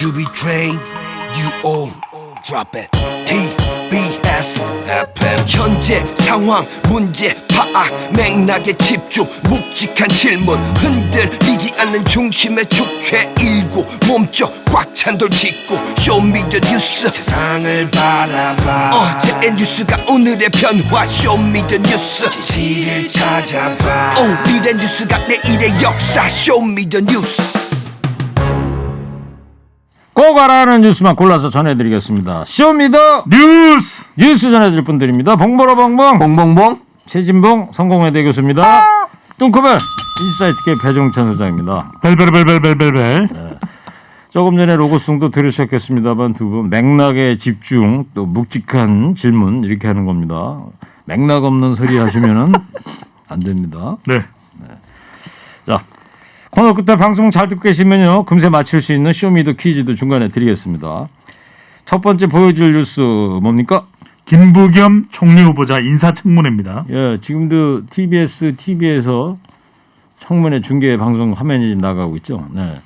you be trained, you all drop it. TBS FM 현재 상황 문제 파악 맥락에 집중 묵직한 질문 흔들리지 않는 중심의 축제 일구 몸쪽 꽉 찬 돌 짚고 쇼미더뉴스 세상을 바라봐 어제의 뉴스가 오늘의 변화 쇼미더뉴스 진실을 찾아봐 오늘의 뉴스가 내일의 역사 쇼미더뉴스 꼭 알아야 하는 뉴스만 골라서 전해드리겠습니다. 쇼미더 뉴스 전해드릴 분들입니다. 봉보로봉봉 봉봉봉 최진봉 성공회대 교수입니다. 뚱커벨 인사이트계 배종찬 소장입니다. 벨벨벨벨벨벨. 네. 조금 전에 로고송도 들으셨겠습니다만 두 분 맥락에 집중 또 묵직한 질문 이렇게 하는 겁니다. 맥락 없는 소리 하시면은 안 됩니다. 네. 자. 코너 끝에 방송 잘 듣고 계시면요. 금세 맞힐 수 있는 쇼미더 퀴즈도 중간에 드리겠습니다. 첫 번째 보여줄 뉴스 뭡니까? 김부겸 총리 후보자 인사청문회입니다. 예, 지금도 TV에서 청문회 중계 방송 화면이 나가고 있죠. 네.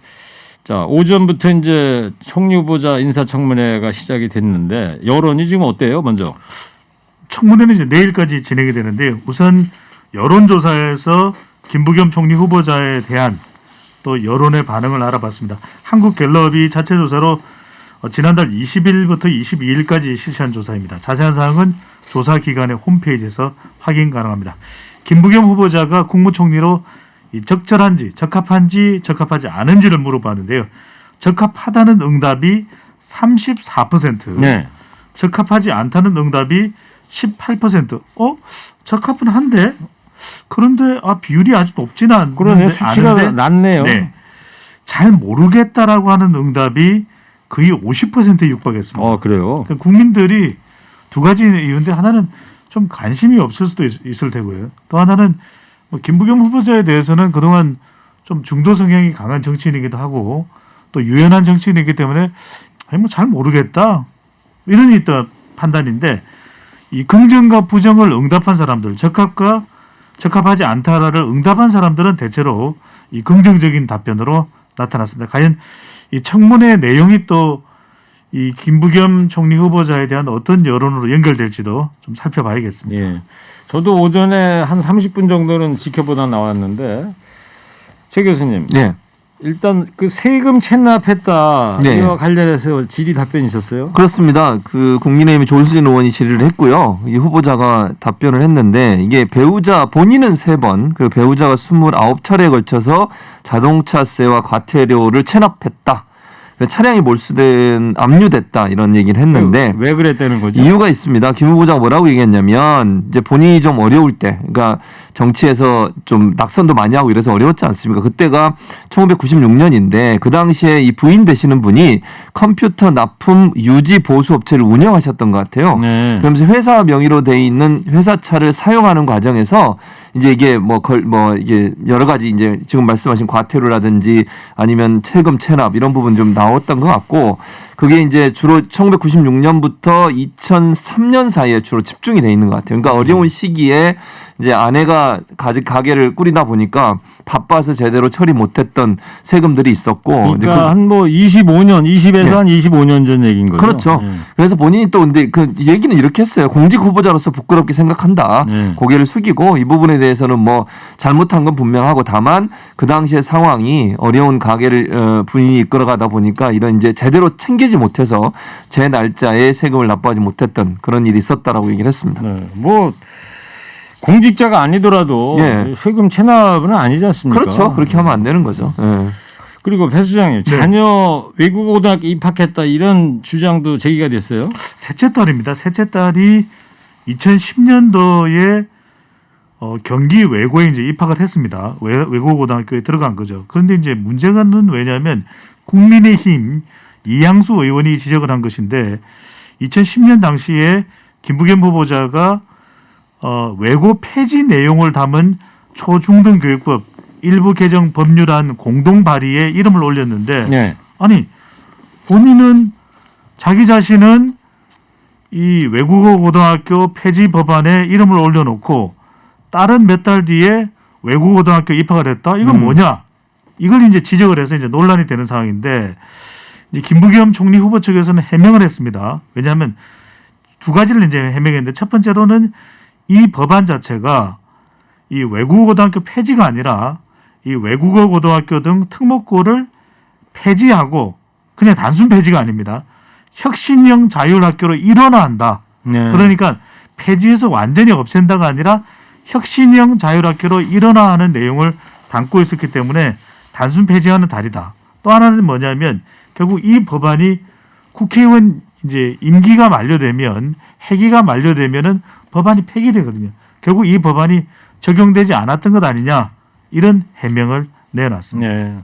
자, 오전부터 이제 총리 후보자 인사청문회가 시작이 됐는데 여론이 지금 어때요? 먼저. 청문회는 이제 내일까지 진행이 되는데요. 우선 여론조사에서 김부겸 총리 후보자에 대한 또 여론의 반응을 알아봤습니다. 한국갤럽이 자체 조사로 지난달 20일부터 22일까지 실시한 조사입니다. 자세한 사항은 조사 기관의 홈페이지에서 확인 가능합니다. 김부겸 후보자가 국무총리로 적절한지, 적합한지, 적합하지 않은지를 물어봤는데요. 적합하다는 응답이 34%, 네. 적합하지 않다는 응답이 18%. 적합은 한데 그런데 비율이 아주 높지는 않은데 그러네 수치가 낮네요. 네. 잘 모르겠다라고 하는 응답이 거의 50%에 육박했습니다. 그래요? 그러니까 국민들이 두 가지 이유인데 하나는 좀 관심이 없을 수도 있을 테고요. 또 하나는 김부겸 후보자에 대해서는 그동안 좀 중도 성향이 강한 정치인이기도 하고 또 유연한 정치인이기 때문에 잘 모르겠다 이런 있다 판단인데 이 긍정과 부정을 응답한 사람들 적합과 적합하지 않다를 응답한 사람들은 대체로 이 긍정적인 답변으로 나타났습니다. 과연 이 청문회 내용이 또 이 김부겸 총리 후보자에 대한 어떤 여론으로 연결될지도 좀 살펴봐야겠습니다. 예. 저도 오전에 한 30분 정도는 지켜보다 나왔는데 최 교수님. 네. 일단 그 세금 체납했다 네. 이와 관련해서 질의 답변이 있었어요? 그렇습니다. 그 국민의힘의 조수진 의원이 질의를 했고요. 이 후보자가 답변을 했는데 이게 배우자 본인은 3번 그리고 배우자가 29차례에 걸쳐서 자동차세와 과태료를 체납했다. 차량이 몰수된 압류됐다 이런 얘기를 했는데 왜 그랬다는 거죠? 이유가 있습니다. 김 후보자가 뭐라고 얘기했냐면 이제 본인이 좀 어려울 때, 그러니까 정치에서 좀 낙선도 많이 하고 이래서 어려웠지 않습니까? 그때가 1996년인데 그 당시에 이 부인 되시는 분이 컴퓨터 납품 유지 보수 업체를 운영하셨던 것 같아요. 네. 그러면서 회사 명의로 돼 있는 회사차를 사용하는 과정에서 이제 이게 이게 여러 가지 이제 지금 말씀하신 과태료라든지 아니면 세금 체납 이런 부분 좀 나왔던 것 같고 그게 이제 주로 1996년부터 2003년 사이에 주로 집중이 돼 있는 것 같아요. 그러니까 어려운 시기에 이제 아내가 가게를 꾸리다 보니까 바빠서 제대로 처리 못했던 세금들이 있었고. 그러니까 한 20에서 네. 한 25년 전 얘기인 거죠. 그렇죠. 네. 그래서 본인이 또 근데 그 얘기는 이렇게 했어요. 공직 후보자로서 부끄럽게 생각한다. 네. 고개를 숙이고 이 부분에 대해서는 잘못한 건 분명하고 다만 그 당시의 상황이 어려운 가게를 분위기 이끌어가다 보니까 이런 이제 제대로 챙기지 못해서 제 날짜에 세금을 납부하지 못했던 그런 일이 있었다라고 얘기를 했습니다. 네. 공직자가 아니더라도 예. 세금 체납은 아니지 않습니까? 그렇죠. 그렇게 하면 안 되는 거죠. 예. 그리고 배 수장님 자녀 외국 고등학교 입학했다 이런 주장도 제기가 됐어요. 셋째 딸입니다. 셋째 딸이 2010년도에 경기 외고에 이제 입학을 했습니다. 외고 고등학교에 들어간 거죠. 그런데 이제 문제는 왜냐하면 국민의힘 이양수 의원이 지적을 한 것인데 2010년 당시에 김부겸 후보자가 외고 폐지 내용을 담은 초중등교육법 일부 개정 법률안 공동 발의에 이름을 올렸는데 네. 아니 본인은 자기 자신은 이 외국어 고등학교 폐지 법안에 이름을 올려놓고 딸은 몇 달 뒤에 외국어 고등학교 입학을 했다. 이건 뭐냐? 이걸 이제 지적을 해서 이제 논란이 되는 상황인데 이제 김부겸 총리 후보 측에서는 해명을 했습니다. 왜냐하면 두 가지를 이제 해명했는데 첫 번째로는 이 법안 자체가 이 외국어 고등학교 폐지가 아니라 이 외국어 고등학교 등 특목고를 폐지하고 그냥 단순 폐지가 아닙니다. 혁신형 자율학교로 일원화한다. 네. 그러니까 폐지해서 완전히 없앤다가 아니라 혁신형 자율학교로 일원화하는 내용을 담고 있었기 때문에 단순 폐지와는 다르다. 또 하나는 뭐냐면 결국 이 법안이 국회의원 이제 임기가 만료되면 회기가 만료되면은 법안이 폐기되거든요. 결국 이 법안이 적용되지 않았던 것 아니냐 이런 해명을 내놨습니다. 네.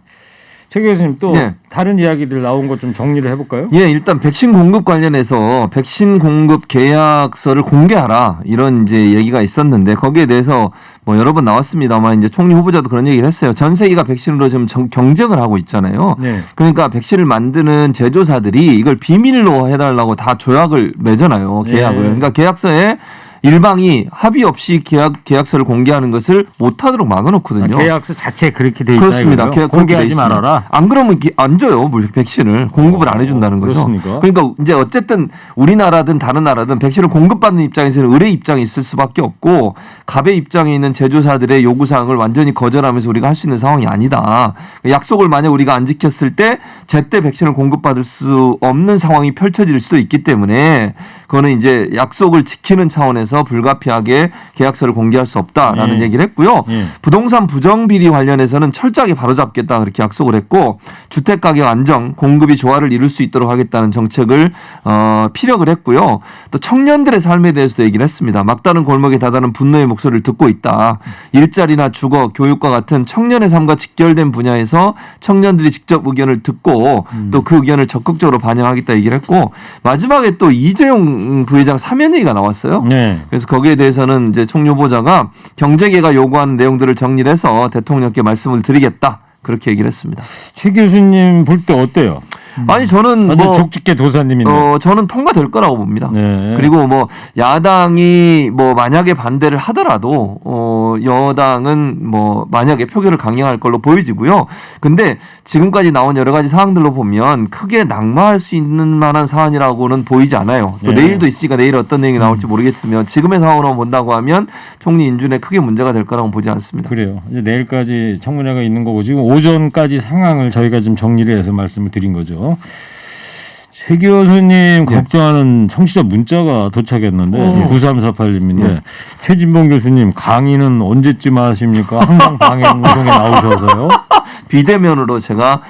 최 교수님 또 네. 다른 이야기들 나온 것 좀 정리를 해볼까요? 예, 일단 백신 공급 관련해서 백신 공급 계약서를 공개하라 이런 이제 얘기가 있었는데 거기에 대해서 뭐 여러 번 나왔습니다만 이제 총리 후보자도 그런 얘기를 했어요. 전 세계가 백신으로 지금 경쟁을 하고 있잖아요. 네. 그러니까 백신을 만드는 제조사들이 이걸 비밀로 해달라고 다 조약을 맺어놔요. 계약을. 네. 그러니까 계약서에 일방이 합의 없이 계약서를 공개하는 것을 못하도록 막아놓거든요. 계약서 자체 그렇게 돼 있다. 그렇습니다. 이거죠? 계약 공개하지 그렇게 돼 있습니다. 말아라. 안 그러면 안 줘요. 백신을 공급을 안 해준다는 거죠. 그렇습니까? 그러니까 이제 어쨌든 우리나라든 다른 나라든 백신을 공급받는 입장에서는 의뢰 입장이 있을 수밖에 없고 갑의 입장에 있는 제조사들의 요구사항을 완전히 거절하면서 우리가 할 수 있는 상황이 아니다. 약속을 만약 우리가 안 지켰을 때 제때 백신을 공급받을 수 없는 상황이 펼쳐질 수도 있기 때문에 그거는 이제 약속을 지키는 차원에서 불가피하게 계약서를 공개할 수 없다라는 예. 얘기를 했고요. 예. 부동산 부정비리 관련해서는 철저하게 바로잡겠다 그렇게 약속을 했고 주택가격 안정, 공급이 조화를 이룰 수 있도록 하겠다는 정책을 피력을 했고요. 또 청년들의 삶에 대해서도 얘기를 했습니다. 막다른 골목에 다다른 분노의 목소리를 듣고 있다. 일자리나 주거, 교육과 같은 청년의 삶과 직결된 분야에서 청년들이 직접 의견을 듣고 또 그 의견을 적극적으로 반영하겠다 얘기를 했고 마지막에 또 이재용 부회장 사면 얘기가 나왔어요. 네. 그래서 거기에 대해서는 이제 총리 후보자가 경제계가 요구하는 내용들을 정리를 해서 대통령께 말씀을 드리겠다. 그렇게 얘기를 했습니다. 최 교수님 볼 때 어때요? 아니 저는 완전 뭐 족집게 도사님인데. 저는 통과될 거라고 봅니다. 네. 그리고 뭐 야당이 뭐 만약에 반대를 하더라도 여당은 뭐 만약에 표결을 강행할 걸로 보여지고요. 근데 지금까지 나온 여러 가지 사항들로 보면 크게 낙마할 수 있는 만한 사안이라고는 보이지 않아요. 또 네. 내일도 있으니까 내일 어떤 내용이 나올지 모르겠으면 지금의 상황으로 본다고 하면 총리 인준에 크게 문제가 될 거라고 보지 않습니다. 그래요. 이제 내일까지 청문회가 있는 거고 지금 오전까지 상황을 저희가 좀 정리를 해서 말씀을 드린 거죠. 최 교수님 걱정하는 청취자 문자가 도착했는데 9348님인데 최진봉 교수님 강의는 언제쯤 하십니까? 항상 방송에 나오셔서요. 비대면으로 제가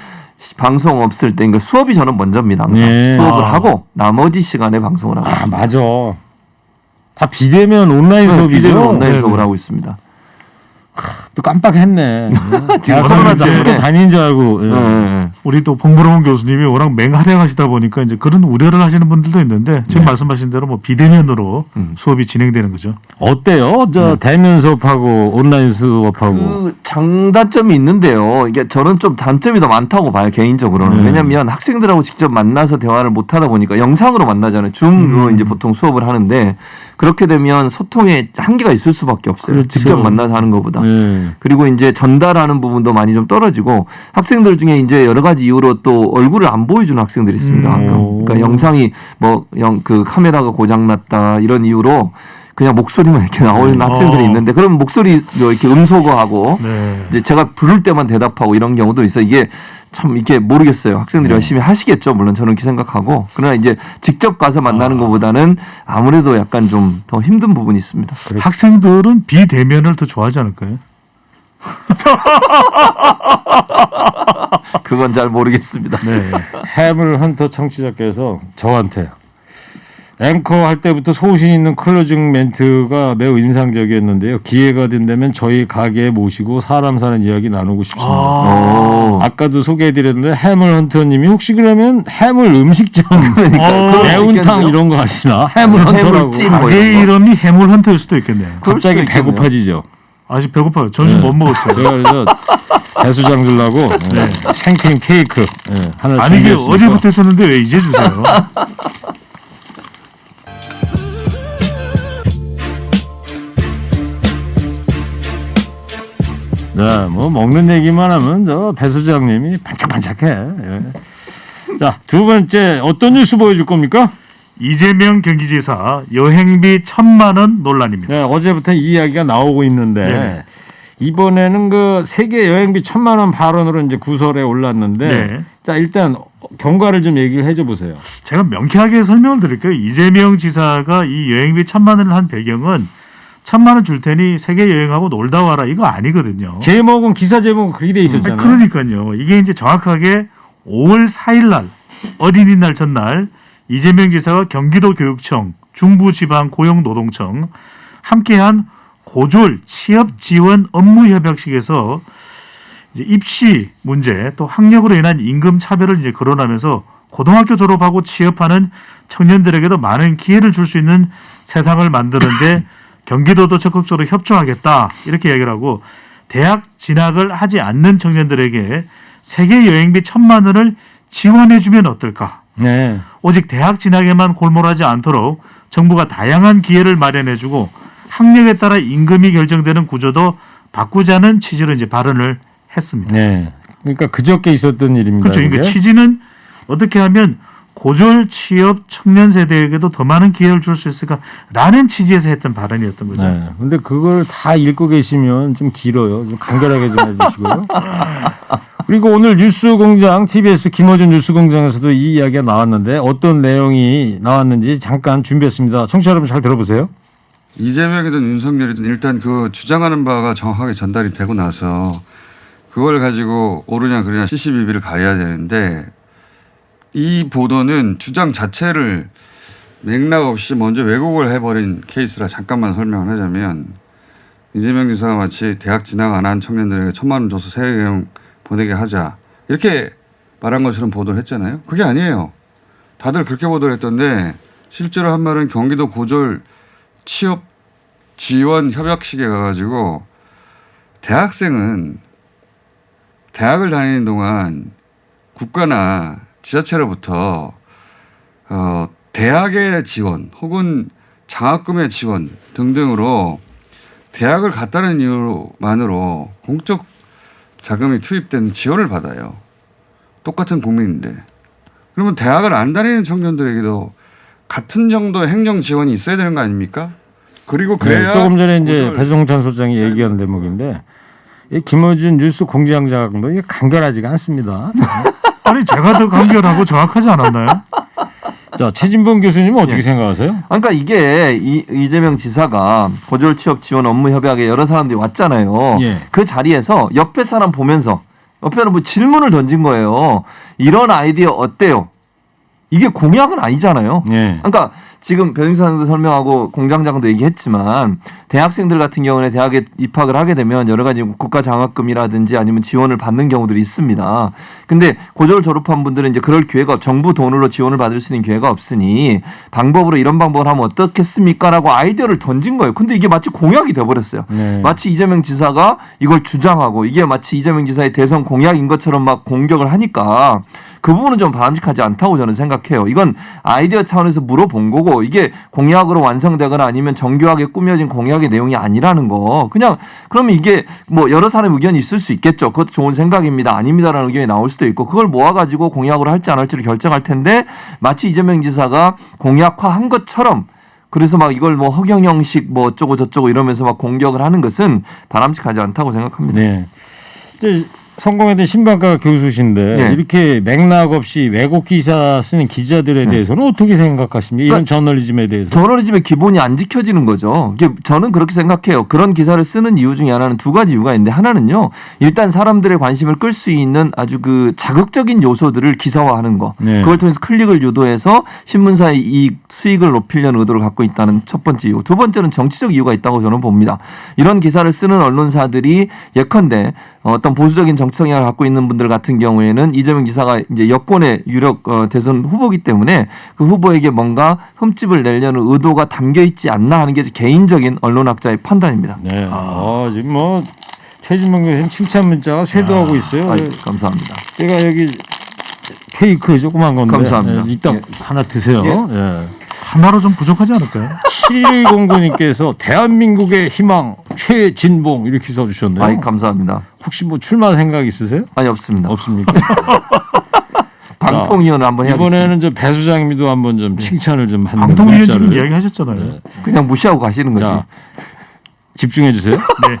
방송 없을 때 그러니까 수업이 저는 먼저입니다. 항상 네. 수업을 아. 하고 나머지 시간에 방송을 하고 아 있습니다. 맞아. 다 비대면 온라인 수업이죠. 비대면 온라인 네네. 수업을 하고 있습니다. 또 깜빡했네. 지금 야, 코로나 학교 때문에. 다닌 줄 알고. 예. 네. 우리 또 봉보로운 교수님이 워낙 맹활약하시다 보니까 이제 그런 우려를 하시는 분들도 있는데 지금 네. 말씀하신 대로 뭐 비대면으로 수업이 진행되는 거죠. 어때요? 저 대면 수업하고 온라인 수업하고. 그 장단점이 있는데요. 이게 저는 좀 단점이 더 많다고 봐요 개인적으로는. 왜냐하면 학생들하고 직접 만나서 대화를 못 하다 보니까 영상으로 만나잖아요. 줌으로 이제 보통 수업을 하는데 그렇게 되면 소통에 한계가 있을 수밖에 없어요. 그렇죠. 직접 만나서 하는 것보다. 네. 그리고 이제 전달하는 부분도 많이 좀 떨어지고 학생들 중에 이제 여러 가지 이유로 또 얼굴을 안 보여주는 학생들이 있습니다. 그러니까 영상이 뭐 그 카메라가 고장났다 이런 이유로 그냥 목소리만 이렇게 나오는 학생들이 있는데 그러면 목소리 이렇게 음소거하고 네. 이제 제가 부를 때만 대답하고 이런 경우도 있어. 이게 참 이게 모르겠어요. 학생들이 열심히 하시겠죠. 물론 저는 그렇게 생각하고 그러나 이제 직접 가서 만나는 것보다는 아무래도 약간 좀 더 힘든 부분이 있습니다. 학생들은 비대면을 더 좋아하지 않을까요? 그건 잘 모르겠습니다. 네. 해물 헌터 청취자께서 저한테 앵커 할 때부터 소신 있는 클로징 멘트가 매우 인상적이었는데요. 기회가 된다면 저희 가게에 모시고 사람 사는 이야기 나누고 싶습니다. 오. 아까도 소개해드렸는데 해물 헌터님이 혹시 그러면 해물 음식점 그러니까 매운탕 이런 거 하시나? 해물 헌터라고. 해물찜 뭐 가게 이런 거. 이름이 해물헌터일 수도 있겠네요. 그럴 수도 갑자기 있겠네요. 배고파지죠. 아직 배고파요. 점심 네. 못 먹었어요. 제가 그래서 배수장 주려고 생크림 케이크 하나 아니 이게 준비했으니까. 어제부터 했었는데 왜 이제 주세요? 네, 뭐 먹는 얘기만 하면 저 배수장님이 반짝반짝해. 예. 자, 두 번째 어떤 뉴스 보여줄 겁니까? 이재명 경기지사 여행비 1,000만 원 논란입니다. 네, 어제부터 이 이야기가 나오고 있는데 네네. 이번에는 그 세계 여행비 1,000만 원 발언으로 이제 구설에 올랐는데 네. 자, 일단 경과를 좀 얘기를 해줘 보세요. 제가 명쾌하게 설명을 드릴게요. 이재명 지사가 이 여행비 1,000만 원을 한 배경은 1,000만 원 줄 테니 세계 여행하고 놀다 와라 이거 아니거든요. 제목은 기사 제목은 그렇게 돼 있었잖아요. 그러니까요. 이게 이제 정확하게 5월 4일 날 어린이날 전날 이재명 지사가 경기도교육청, 중부지방고용노동청 함께한 고졸 취업 지원 업무 협약식에서 이제 입시 문제 또 학력으로 인한 임금 차별을 이제 거론하면서 고등학교 졸업하고 취업하는 청년들에게도 많은 기회를 줄 수 있는 세상을 만드는데 경기도도 적극적으로 협조하겠다 이렇게 얘기를 하고 대학 진학을 하지 않는 청년들에게 세계 여행비 1,000만 원을 지원해주면 어떨까? 네. 오직 대학 진학에만 골몰하지 않도록 정부가 다양한 기회를 마련해주고 학력에 따라 임금이 결정되는 구조도 바꾸자는 취지로 이제 발언을 했습니다. 네. 그러니까 그저께 있었던 일입니다. 그렇죠. 그러니까 그게. 취지는 어떻게 하면 고졸 취업 청년 세대에게도 더 많은 기회를 줄 수 있을까라는 취지에서 했던 발언이었던 거죠. 네. 근데 그걸 다 읽고 계시면 좀 길어요. 좀 간결하게 좀 해주시고요. 그리고 오늘 뉴스공장 TBS 김어준 뉴스공장에서도 이 이야기가 나왔는데 어떤 내용이 나왔는지 잠깐 준비했습니다. 청취자 여러분 잘 들어보세요. 이재명이든 윤석열이든 일단 그 주장하는 바가 정확하게 전달이 되고 나서 그걸 가지고 옳으냐 그르냐 시시비비를 가려야 되는데 이 보도는 주장 자체를 맥락 없이 먼저 왜곡을 해버린 케이스라 잠깐만 설명을 하자면 이재명 지사가 마치 대학 진학 안 한 청년들에게 1,000만 원 줘서 세계 여행 보내게 하자 이렇게 말한 것처럼 보도를 했잖아요. 그게 아니에요. 다들 그렇게 보도를 했던데 실제로 한 말은 경기도 고졸 취업 지원 협약식에 가가지고 대학생은 대학을 다니는 동안 국가나 지자체로부터 대학의 지원 혹은 장학금의 지원 등등으로 대학을 갔다는 이유만으로 공적 자금이 투입된 지원을 받아요. 똑같은 국민인데. 그러면 대학을 안 다니는 청년들에게도 같은 정도의 행정 지원이 있어야 되는 거 아닙니까? 그리고 그래야 네, 조금 전에 이제 배종찬 소장이 얘기한 대목인데 이 김어준 뉴스 공장장도 이게 간결하지가 않습니다. 아니 제가 더 간결하고 정확하지 않았나요? 자, 최진봉 교수님은 어떻게 생각하세요? 그러니까 이게 이재명 지사가 고졸 취업 지원 업무 협약에 여러 사람들이 왔잖아요. 예. 그 자리에서 옆에 사람 보면서 옆에는 뭐 질문을 던진 거예요. 이런 아이디어 어때요? 이게 공약은 아니잖아요. 예. 그러니까 지금 변호사님도 설명하고 공장장도 얘기했지만 대학생들 같은 경우는 대학에 입학을 하게 되면 여러 가지 국가 장학금이라든지 아니면 지원을 받는 경우들이 있습니다. 근데 고졸 졸업한 분들은 이제 그럴 기회가 정부 돈으로 지원을 받을 수 있는 기회가 없으니 방법으로 이런 방법을 하면 어떻겠습니까라고 아이디어를 던진 거예요. 근데 이게 마치 공약이 돼버렸어요. 네. 마치 이재명 지사가 이걸 주장하고 이게 마치 이재명 지사의 대선 공약인 것처럼 막 공격을 하니까 그 부분은 좀 바람직하지 않다고 저는 생각해요. 이건 아이디어 차원에서 물어본 거고 이게 공약으로 완성되거나 아니면 정교하게 꾸며진 공약의 내용이 아니라는 거. 그냥 그러면 이게 뭐 여러 사람의 의견이 있을 수 있겠죠. 그것도 좋은 생각입니다. 아닙니다라는 의견이 나올 수도 있고 그걸 모아가지고 공약으로 할지 안 할지를 결정할 텐데 마치 이재명 지사가 공약화한 것처럼 그래서 막 이걸 뭐 허경영식 뭐 어쩌고 저쩌고 이러면서 막 공격을 하는 것은 바람직하지 않다고 생각합니다. 네. 이제 성공회대 신방과 교수신데 네. 이렇게 맥락 없이 왜곡 기사 쓰는 기자들에 대해서는 어떻게 생각하십니까? 이런 저널리즘에 대해서. 저널리즘의 기본이 안 지켜지는 거죠. 이게 저는 그렇게 생각해요. 그런 기사를 쓰는 이유 중에 하나는 두 가지 이유가 있는데 하나는요. 일단 사람들의 관심을 끌 수 있는 아주 그 자극적인 요소들을 기사화하는 거. 네. 그걸 통해서 클릭을 유도해서 신문사의 이익 수익을 높이려는 의도를 갖고 있다는 첫 번째 이유. 두 번째는 정치적 이유가 있다고 저는 봅니다. 이런 기사를 쓰는 언론사들이 예컨대 어떤 보수적인 정치 성향을 갖고 있는 분들 같은 경우에는 이재명 지사가 이제 여권의 유력 대선 후보이기 때문에 그 후보에게 뭔가 흠집을 내려는 의도가 담겨 있지 않나 하는 게 개인적인 언론학자의 판단입니다. 네. 지금 뭐 최진봉 교수님 칭찬 문자가 쇄도하고 있어요. 감사합니다. 제가 여기 케이크 조그만 건데 감사합니다. 네, 이따 예. 하나 드세요. 예. 예. 하나로 좀 부족하지 않을까요? 7109님께서 대한민국의 희망 최진봉 이렇게 써주셨네요. 감사합니다. 혹시 뭐 출마 생각 있으세요? 아니 없습니다. 없습니까? 방통위원을 한번 해야겠습니다. 이번에는 저 배 수장님도 한번 좀 칭찬을 좀 하는 방통위원 지금 문자를. 이야기하셨잖아요. 네. 그냥 무시하고 가시는 거지. 자, 집중해 주세요. 네.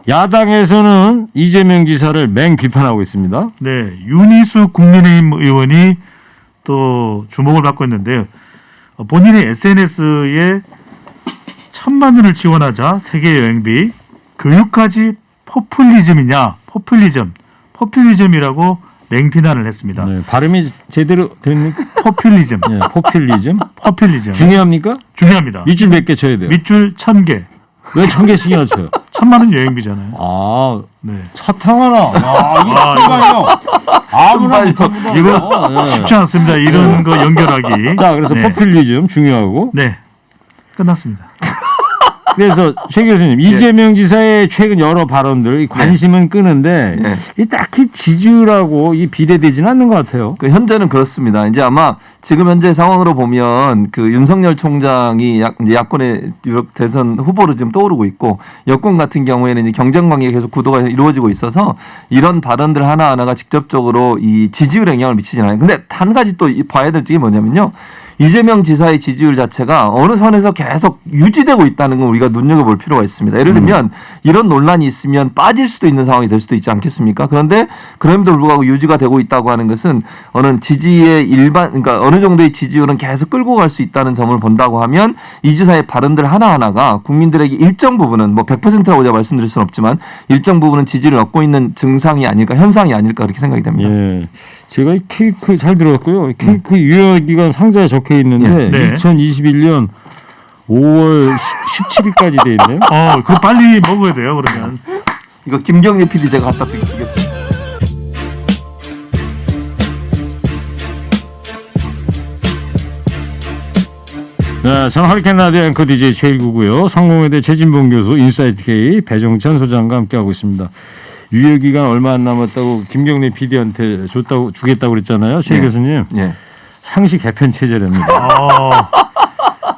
야당에서는 이재명 지사를 맹 비판하고 있습니다. 네, 윤희수 국민의힘 의원이 또 주목을 받고 있는데요. 본인의 SNS에 1,000만 원을 지원하자 세계 여행비 교육까지 포퓰리즘이라고 맹비난을 했습니다. 네, 발음이 제대로 됩니까? 포퓰리즘, 네, 포퓰리즘. 포퓰리즘 중요합니까? 중요합니다. 밑줄 몇 개 쳐야 돼요. 밑줄 1,000개, 왜 1,000개씩이나 쳐요? 1,000만 원 여행비잖아요. 아, 네, 사탕 하나. 와, 이거 순간이요. 아무나 못합니다. 이거 네. 쉽지 않습니다. 이런 거 연결하기. 자, 그래서 네. 포퓰리즘 중요하고. 네, 끝났습니다. 그래서 최 교수님 이재명 지사의 최근 여러 발언들 관심은 끄는데 네. 이 딱히 지지율하고 이 비례되지는 않는 것 같아요. 그 현재는 그렇습니다. 이제 아마 지금 현재 상황으로 보면 그 윤석열 총장이 이제 야권의 대선 후보로 지금 떠오르고 있고 여권 같은 경우에는 이제 경쟁 관계가 계속 구도가 이루어지고 있어서 이런 발언들 하나하나가 직접적으로 이 지지율에 영향을 미치진 않아요. 근데 한 가지 또 봐야 될 점이 뭐냐면요. 이재명 지사의 지지율 자체가 어느 선에서 계속 유지되고 있다는 건 우리가 눈여겨볼 필요가 있습니다. 예를 들면 이런 논란이 있으면 빠질 수도 있는 상황이 될 수도 있지 않겠습니까? 그런데 그럼에도 불구하고 유지가 되고 있다고 하는 것은 어느 지지의 그러니까 어느 정도의 지지율은 계속 끌고 갈 수 있다는 점을 본다고 하면 이 지사의 발언들 하나하나가 국민들에게 일정 부분은 뭐 100%라고 제가 말씀드릴 수는 없지만 일정 부분은 지지를 얻고 있는 증상이 아닐까 현상이 아닐까 그렇게 생각이 됩니다. 예. 제가 이 케이크 잘 들었고요. 케이크 유효기간 상자에 적혀 있는데 네. 2021년 5월 17일까지 돼 있네요. 그거 빨리 먹어야 돼요. 그러면. 이거 김경래 PD 제가 갖다 드리겠습니다. 네, 저는 허리케인 라디오 앵커 DJ 최일구고요. 성공회대 최진봉 교수, 인사이트 K 배종찬 소장과 함께하고 있습니다. 유효기간 얼마 안 남았다고 김경래 PD한테 주겠다고 그랬잖아요. 최 네. 교수님. 예. 상시 개편 체제랍니다.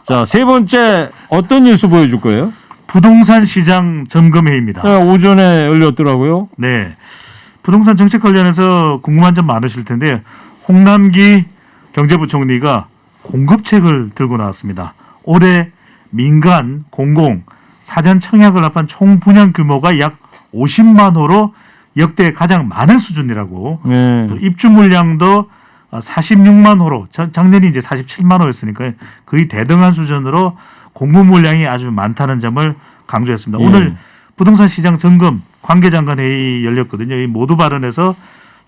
자, 세 번째 어떤 뉴스 보여줄 거예요? 부동산 시장 점검회의입니다. 네, 오전에 열렸더라고요. 네. 부동산 정책 관련해서 궁금한 점 많으실 텐데 홍남기 경제부총리가 공급책을 들고 나왔습니다. 올해 민간, 공공, 사전 청약을 합한 총 분양 규모가 약 50만 호로 역대 가장 많은 수준이라고. 네. 또 입주 물량도 46만 호로 작년이 이제 47만 호였으니까 거의 대등한 수준으로 공급 물량이 아주 많다는 점을 강조했습니다. 오늘 부동산 시장 점검 관계장관 회의 열렸거든요. 이 모두 발언에서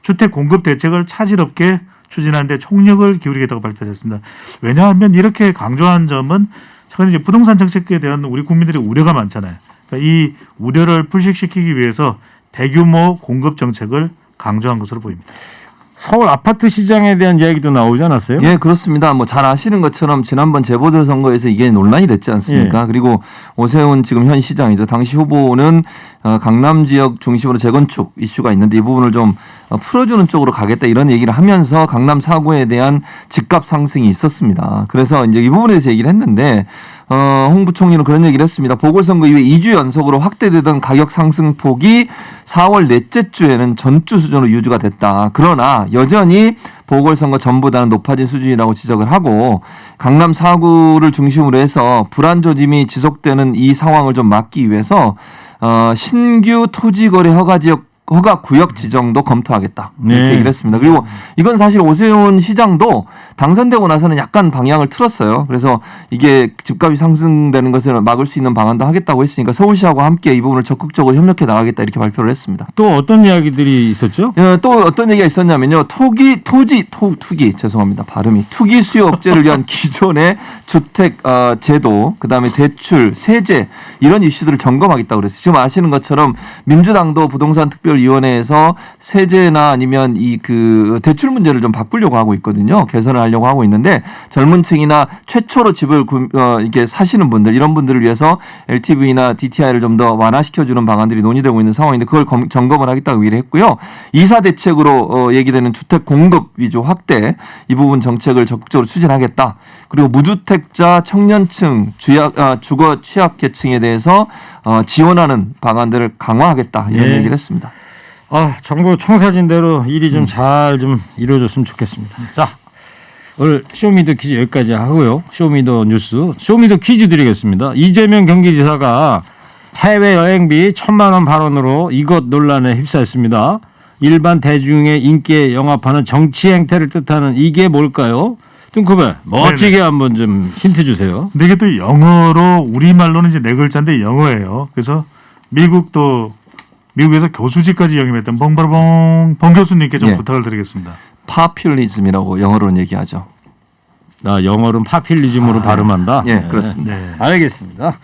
주택 공급 대책을 차질 없게 추진하는데 총력을 기울이겠다고 발표했습니다. 왜냐하면 이렇게 강조한 점은 최근 이제 부동산 정책에 대한 우리 국민들의 우려가 많잖아요. 그러니까 이 우려를 불식시키기 위해서 대규모 공급 정책을 강조한 것으로 보입니다. 서울 아파트 시장에 대한 이야기도 나오지 않았어요? 예, 그렇습니다. 뭐 잘 아시는 것처럼 지난번 재보궐 선거에서 이게 논란이 됐지 않습니까? 예. 그리고 오세훈 지금 현 시장이죠. 당시 후보는 강남 지역 중심으로 재건축 이슈가 있는데 이 부분을 좀 풀어주는 쪽으로 가겠다 이런 얘기를 하면서 강남 4구에 대한 집값 상승이 있었습니다. 그래서 이제 이 부분에 대해서 얘기를 했는데 홍 부총리는 그런 얘기를 했습니다. 보궐선거 이후에 2주 연속으로 확대되던 가격 상승폭이 4월 넷째 주에는 전주 수준으로 유지가 됐다. 그러나 여전히 보궐선거 전보다는 높아진 수준이라고 지적을 하고 강남 4구를 중심으로 해서 불안 조짐이 지속되는 이 상황을 좀 막기 위해서 신규 토지거래 허가 구역 지정도 검토하겠다 이렇게 네. 얘기를 했습니다. 그리고 이건 사실 오세훈 시장도 당선되고 나서는 약간 방향을 틀었어요. 그래서 이게 집값이 상승되는 것을 막을 수 있는 방안도 하겠다고 했으니까 서울시하고 함께 이 부분을 적극적으로 협력해 나가겠다 이렇게 발표를 했습니다. 또 어떤 이야기들이 있었죠? 또 어떤 얘기가 있었냐면요. 투기 죄송합니다. 발음이 투기 수요 억제를 위한 기존의 주택 제도, 그다음에 대출, 세제 이런 이슈들을 점검하겠다고 그랬어요. 지금 아시는 것처럼 민주당도 부동산 특별위원회에서 세제나 아니면 이 그 대출 문제를 좀 바꾸려고 하고 있거든요. 개선을 하려고 하고 있는데 젊은 층이나 최초로 집을 이렇게 사시는 분들 이런 분들을 위해서 LTV나 DTI를 좀 더 완화시켜주는 방안들이 논의되고 있는 상황인데 그걸 점검을 하겠다고 얘기를 했고요. 2사 대책으로 얘기되는 주택 공급 위주 확대 이 부분 정책을 적극적으로 추진하겠다. 그리고 무주택자 청년층 주거 취약 계층에 대해서 지원하는 방안들을 강화하겠다 이런 예. 얘기를 했습니다. 정부 청사진대로 일이 좀 잘 좀 이루어졌으면 좋겠습니다. 자, 오늘 쇼미더 퀴즈 여기까지 하고요. 쇼미더 뉴스, 쇼미더 퀴즈 드리겠습니다. 이재명 경기지사가 해외 여행비 1,000만 원 발언으로 이것 논란에 휩싸였습니다. 일반 대중의 인기에 영합하는 정치 행태를 뜻하는 이게 뭘까요? 뚱크벨 멋지게 한번 좀 힌트 주세요. 근데 이게 또 영어로 우리말로는 이제 네 글자인데 영어예요. 그래서 미국에서 교수직까지 역임했던 봉 교수님께 좀 예. 부탁을 드리겠습니다. 파퓰리즘이라고 영어로는 얘기하죠. 영어로는 파퓰리즘으로 발음한다. 예, 그렇습니다. 네. 알겠습니다.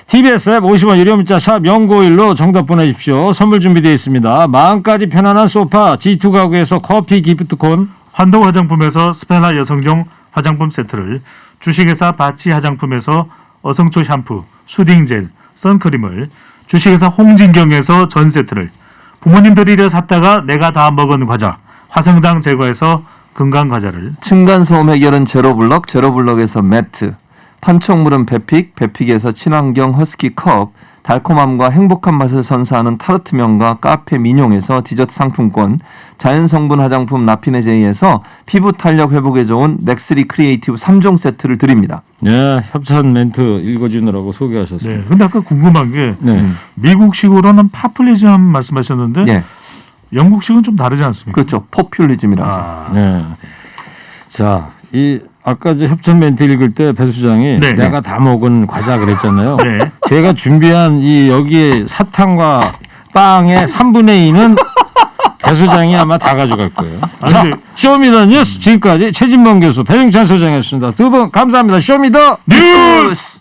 TBS 앱 50원 유료 문자 샵 0951로 정답 보내주십시오. 선물 준비되어 있습니다. 마음까지 편안한 소파 G2 가구에서 커피 기프트콘, 환도 화장품에서 스펠라 여성용 화장품 세트를, 주식회사 바치 화장품에서 어성초 샴푸, 수딩젤, 선크림을, 주식회사 홍진경에서 전 세트를, 부모님들이 이래 샀다가 내가 다 먹은 과자 화성당 제과에서 건강 과자를, 층간소음 해결은 제로블럭에서 매트, 판촉물은 베픽에서 친환경 허스키 컵, 달콤함과 행복한 맛을 선사하는 타르트면과 카페 민용에서 디저트 상품권, 자연성분 화장품 라피네제이에서 피부 탄력 회복에 좋은 넥스리 크리에이티브 3종 세트를 드립니다. 네, 협찬 멘트 읽어주느라고 소개하셨습니다. 네. 근데 아까 궁금한 게 네. 미국식으로는 파퓰리즘 말씀하셨는데 예, 영국식은 좀 다르지 않습니까? 그렇죠. 포퓰리즘이라고. 아, 네. 자, 아까 저 협찬 멘트 읽을 때 배 수장이 네. 내가 다 먹은 과자 그랬잖아요. 네. 제가 준비한 여기에 사탕과 빵의 3분의 2는 배 수장이 아마 다 가져갈 거예요. 자, 근데- 쇼미더 뉴스 지금까지 최진범 교수, 배영찬 소장이었습니다. 두 분 감사합니다. 쇼미더 뉴스!